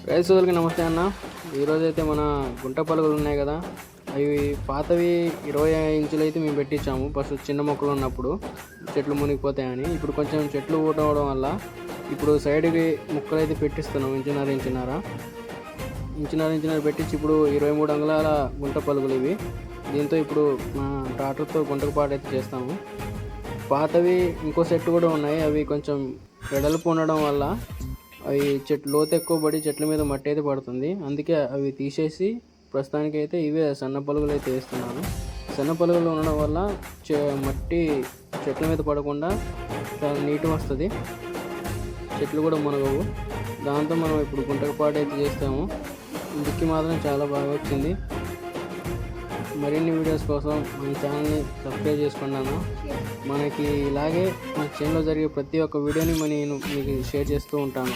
రైతు సోదరులకి నమస్తే అన్న. ఈరోజు అయితే మన గుంట పలుగులు ఉన్నాయి కదా, అవి పాతవి 20 ఇంచులు అయితే మేము పెట్టించాము. ఫస్ట్ చిన్న మొక్కలు ఉన్నప్పుడు చెట్లు మునిగిపోతాయని. ఇప్పుడు కొంచెం చెట్లు ఊటవడం వల్ల ఇప్పుడు సైడ్కి ముక్కలు అయితే పెట్టిస్తున్నాం. ఇంచున్నర పెట్టించి ఇప్పుడు 23 అంగుళాల గుంట పలుగులు ఇవి. దీంతో ఇప్పుడు మా ట్రాక్టర్తో గుంటకు పాటు అయితే చేస్తాము. పాతవి ఇంకో సెట్ కూడా ఉన్నాయి. అవి కొంచెం వెడల్పు ఉండడం వల్ల అవి లోతు ఎక్కువ పడి చెట్ల మీద మట్టి అయితే పడుతుంది. అందుకే అవి తీసేసి ప్రస్తుతానికి అయితే ఇవే సన్న పలుగులు అయితే వేస్తున్నాను. సన్న పలుగులు ఉండడం వల్ల మట్టి చెట్ల మీద పడకుండా చాలా నీట్గా వస్తుంది, చెట్లు కూడా మునగవు. దాంతో మనం ఇప్పుడు గుంటకు పాటు అయితే చేస్తాము. దిక్కి మాత్రం చాలా బాగా వచ్చింది. మరిన్ని వీడియోస్ కోసం మన ఛానల్ని సబ్స్క్రైబ్ చేసుకున్నాను. మనకి ఇలాగే మన ఛానల్లో జరిగే ప్రతి ఒక్క వీడియోని నేను మీకు షేర్ చేస్తూ ఉంటాను.